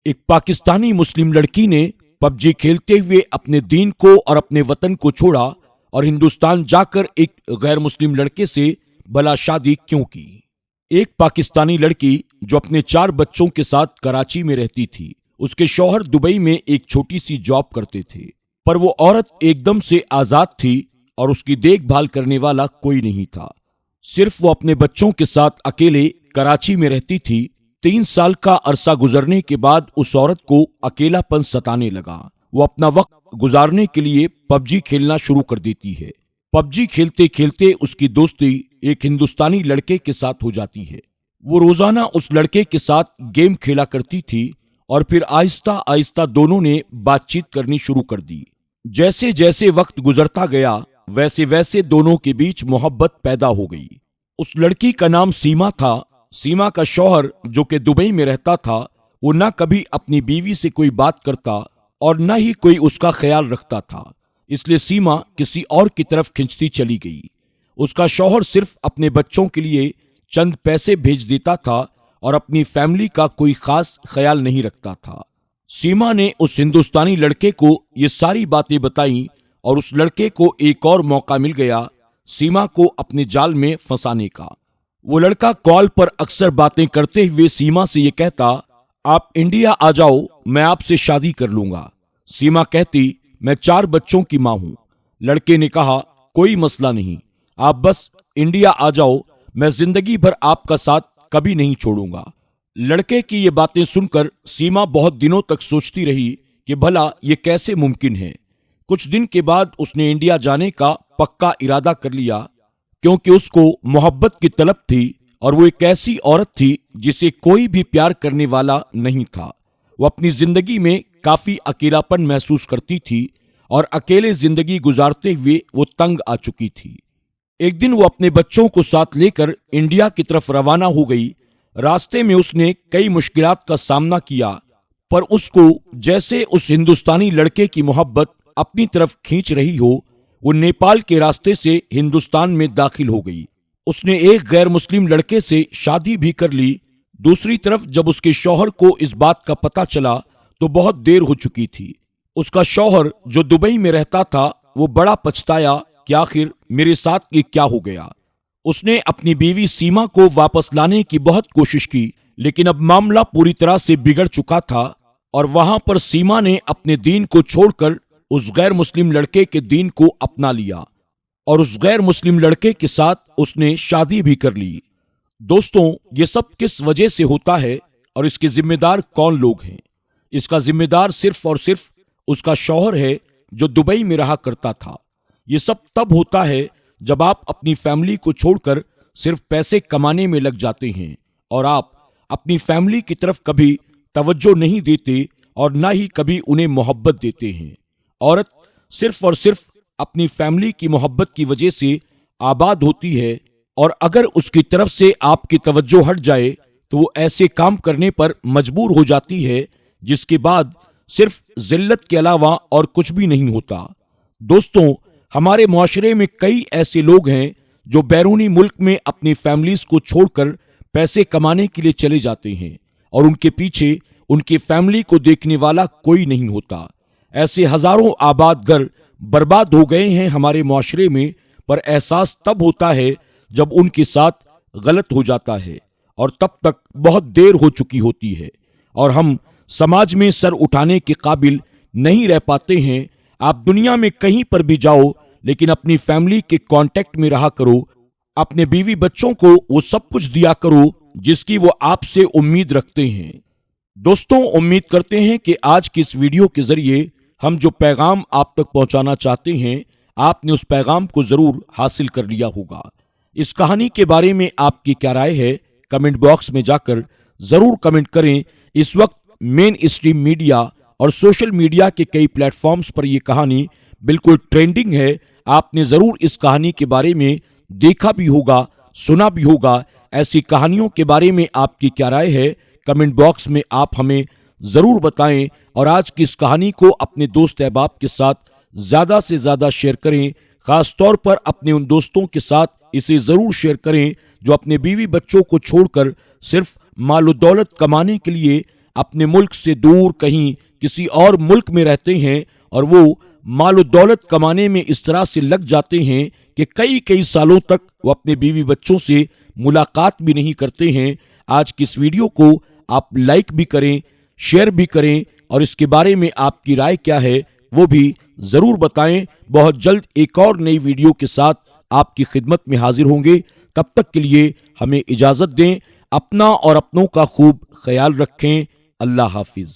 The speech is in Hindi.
एक पाकिस्तानी मुस्लिम लड़की ने पबजी खेलते हुए अपने दीन को और अपने वतन को छोड़ा और हिंदुस्तान जाकर एक गैर मुस्लिम लड़के से भला शादी क्यों की। एक पाकिस्तानी लड़की जो अपने 4 बच्चों के साथ कराची में रहती थी। उसके शौहर दुबई में एक छोटी सी जॉब करते थे, पर वो औरत एकदम से आजाद थी और उसकी देखभाल करने वाला कोई नहीं था। सिर्फ वो अपने बच्चों के साथ अकेले कराची में रहती थी। 3 साल का अरसा गुजरने के बाद उस औरत को अकेलापन सताने लगा। वो अपना वक्त गुजारने के लिए पबजी खेलना शुरू कर देती है। पबजी खेलते खेलते उसकी दोस्ती एक हिंदुस्तानी लड़के के साथ हो जाती है। वो रोजाना उस लड़के के साथ गेम खेला करती थी और फिर आहिस्ता आहिस्ता दोनों ने बातचीत करनी शुरू कर दी। जैसे जैसे वक्त गुजरता गया वैसे वैसे दोनों के बीच मोहब्बत पैदा हो गई। उस लड़की का नाम सीमा था। सीमा का शौहर जो कि दुबई में रहता था, वो न कभी अपनी बीवी से कोई बात करता और न ही कोई उसका ख्याल रखता था। इसलिए सीमा किसी और की तरफ खिंचती चली गई। उसका शौहर सिर्फ अपने बच्चों के लिए चंद पैसे भेज देता था और अपनी फैमिली का कोई खास ख्याल नहीं रखता था। सीमा ने उस हिंदुस्तानी लड़के को ये सारी बातें बताईं और उस लड़के को एक और मौका मिल गया सीमा को अपने जाल में फंसाने का। वो लड़का कॉल पर अक्सर बातें करते हुए सीमा से ये कहता, आप इंडिया आ जाओ, मैं आपसे शादी कर लूंगा। सीमा कहती, मैं 4 बच्चों की मां हूं। लड़के ने कहा, कोई मसला नहीं, आप बस इंडिया आ जाओ, मैं जिंदगी भर आपका साथ कभी नहीं छोड़ूंगा। लड़के की ये बातें सुनकर सीमा बहुत दिनों तक सोचती रही कि भला ये कैसे मुमकिन है। कुछ दिन के बाद उसने इंडिया जाने का पक्का इरादा कर लिया, क्योंकि उसको मोहब्बत की तलब थी और वो एक ऐसी औरत थी जिसे कोई भी प्यार करने वाला नहीं था। वो अपनी जिंदगी में काफी अकेलापन महसूस करती थी और अकेले जिंदगी गुजारते हुए वो तंग आ चुकी थी। एक दिन वो अपने बच्चों को साथ लेकर इंडिया की तरफ रवाना हो गई। रास्ते में उसने कई मुश्किलात का सामना किया, पर उसको जैसे उस हिंदुस्तानी लड़के की मोहब्बत अपनी तरफ खींच रही हो, वो नेपाल के रास्ते से हिंदुस्तान में दाखिल हो गई। उसने एक गैर मुस्लिम लड़के से शादी भी कर ली। दूसरी तरफ जब उसके शौहर को इस बात का पता चला तो बहुत देर हो चुकी थी। उसका शौहर जो दुबई में रहता था, वो बड़ा पछताया कि आखिर मेरे साथ ये क्या हो गया। उसने अपनी बीवी सीमा को वापस लाने की बहुत कोशिश की, लेकिन अब मामला पूरी तरह से बिगड़ चुका था और वहां पर सीमा ने अपने दीन को छोड़कर उस गैर मुस्लिम लड़के के दीन को अपना लिया और उस गैर मुस्लिम लड़के के साथ उसने शादी भी कर ली। दोस्तों, ये सब किस वजह से होता है और इसके जिम्मेदार कौन लोग हैं? इसका जिम्मेदार सिर्फ और सिर्फ उसका शौहर है जो दुबई में रहा करता था। ये सब तब होता है जब आप अपनी फैमिली को छोड़कर सिर्फ पैसे कमाने में लग जाते हैं और आप अपनी फैमिली की तरफ कभी तवज्जो नहीं देते और ना ही कभी उन्हें मोहब्बत देते हैं। औरत सिर्फ और सिर्फ अपनी फैमिली की मोहब्बत की वजह से आबाद होती है और अगर उसकी तरफ से आपकी तवज्जो हट जाए तो वो ऐसे काम करने पर मजबूर हो जाती है जिसके बाद सिर्फ जिल्लत के अलावा और कुछ भी नहीं होता। दोस्तों, हमारे मुआशरे में कई ऐसे लोग हैं जो बैरूनी मुल्क में अपनी फैमिलीज को छोड़कर पैसे कमाने के लिए चले जाते हैं और उनके पीछे उनकी फैमिली को देखने वाला कोई नहीं होता। ऐसे हजारों आबाद घर बर्बाद हो गए हैं हमारे मुआशरे में, पर एहसास तब होता है जब उनके साथ गलत हो जाता है और तब तक बहुत देर हो चुकी होती है और हम समाज में सर उठाने के काबिल नहीं रह पाते हैं। आप दुनिया में कहीं पर भी जाओ, लेकिन अपनी फैमिली के कांटेक्ट में रहा करो। अपने बीवी बच्चों को वो सब कुछ दिया करो जिसकी वो आपसे उम्मीद रखते हैं। दोस्तों, उम्मीद करते हैं कि आज की इस वीडियो के जरिए हम जो पैगाम आप तक पहुंचाना चाहते हैं, आपने उस पैगाम को जरूर हासिल कर लिया होगा। इस कहानी के बारे में आपकी क्या राय है, कमेंट बॉक्स में जाकर जरूर कमेंट करें। इस वक्त मेन स्ट्रीम मीडिया और सोशल मीडिया के कई प्लेटफॉर्म्स पर यह कहानी बिल्कुल ट्रेंडिंग है। आपने जरूर इस कहानी के बारे में देखा भी होगा, सुना भी होगा। ऐसी कहानियों के बारे में आपकी क्या राय है, कमेंट बॉक्स में आप हमें जरूर बताएं और आज की इस कहानी को अपने दोस्त अहबाब के साथ ज्यादा से ज्यादा शेयर करें। खास तौर पर अपने उन दोस्तों के साथ इसे जरूर शेयर करें जो अपने बीवी बच्चों को छोड़कर सिर्फ माल दौलत कमाने के लिए अपने मुल्क से दूर कहीं किसी और मुल्क में रहते हैं और वो मालो दौलत कमाने में इस तरह से लग जाते हैं कि कई कई सालों तक वो अपने बीवी बच्चों से मुलाकात भी नहीं करते हैं। आज की इस वीडियो को आप लाइक भी करें, शेयर भी करें और इसके बारे में आपकी राय क्या है वो भी जरूर बताएं। बहुत जल्द एक और नई वीडियो के साथ आपकी खिदमत में हाजिर होंगे। तब तक के लिए हमें इजाजत दें। अपना और अपनों का खूब ख्याल रखें। अल्लाह हाफिज।